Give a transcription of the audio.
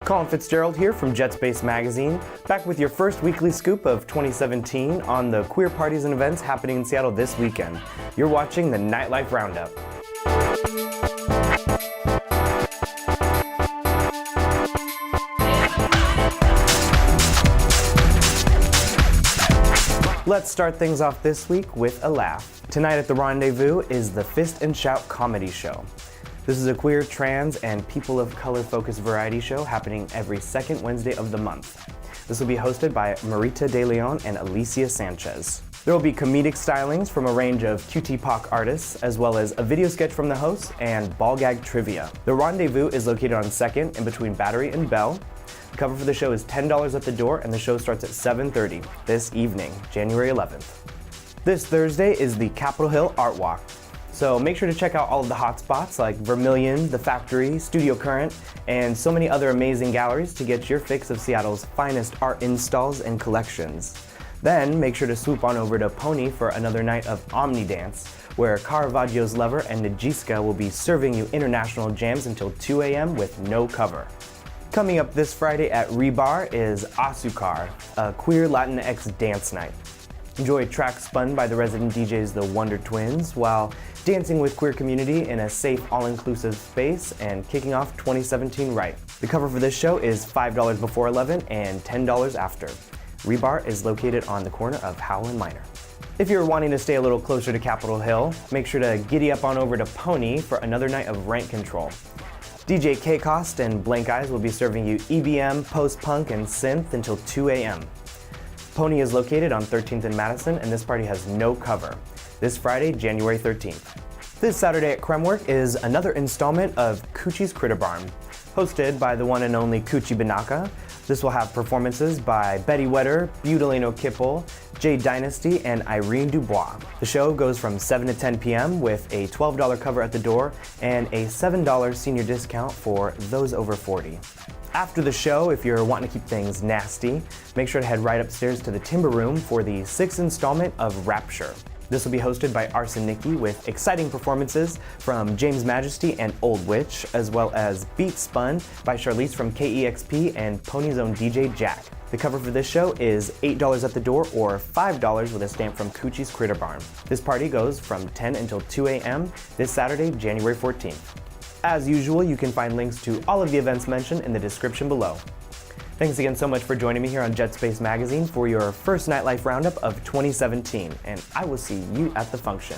Colin Fitzgerald here from Jetspace Magazine, back with your first weekly scoop of 2017 on the queer parties and events happening in Seattle this weekend. You're watching the Nightlife Roundup. Let's start things off this week with a laugh. Tonight at the Rendezvous is the Fist and Shout comedy show. This is a queer, trans, and people of color-focused variety show happening every second Wednesday of the month. This will be hosted by Marita De Leon and Alicia Sanchez. There will be comedic stylings from a range of QT-POC artists, as well as a video sketch from the hosts and ball gag trivia. The Rendezvous is located on 2nd in between Battery and Bell. The cover for the show is $10 at the door, and the show starts at 7:30 this evening, January 11th. This Thursday is the Capitol Hill Art Walk. So make sure to check out all of the hot spots like Vermilion, The Factory, Studio Current, and so many other amazing galleries to get your fix of Seattle's finest art installs and collections. Then make sure to swoop on over to Pony for another night of Omni Dance, where Caravaggio's Lover and Najiska will be serving you international jams until 2 a.m. with no cover. Coming up this Friday at Rebar is AzuQar, a queer Latinx dance night. Enjoy tracks spun by the resident DJs The Wonder Twins while dancing with queer community in a safe, all-inclusive space and kicking off 2017 right. The cover for this show is $5 before 11 and $10 after. Rebar is located on the corner of Howell and Minor. If you're wanting to stay a little closer to Capitol Hill, make sure to giddy up on over to Pony for another night of Rank Control. DJ K-Cost and Blank Eyes will be serving you EBM, post-punk, and synth until 2 a.m. Pony is located on 13th and Madison, and this party has no cover. This Friday, January 13th. This Saturday at Kremwerk is another installment of Coochie's Critter Barn, hosted by the one and only Coochie Banaka. This will have performances by Betty Wetter, Butalino Kipple, Jay Dynasty, and Irene Dubois. The show goes from 7 to 10 p.m. with a $12 cover at the door and a $7 senior discount for those over 40. After the show, if you're wanting to keep things nasty, make sure to head right upstairs to the Timber Room for the 6th installment of Rapture. This will be hosted by Arson Nicky with exciting performances from James Majesty and Old Witch, as well as Beat Spun by Charlize from KEXP and Pony's own DJ Jack. The cover for this show is $8 at the door or $5 with a stamp from Coochie's Critter Barn. This party goes from 10 until 2 a.m. this Saturday, January 14th. As usual, you can find links to all of the events mentioned in the description below. Thanks again so much for joining me here on Jetspace Magazine for your first Nightlife Roundup of 2017, and I will see you at the function.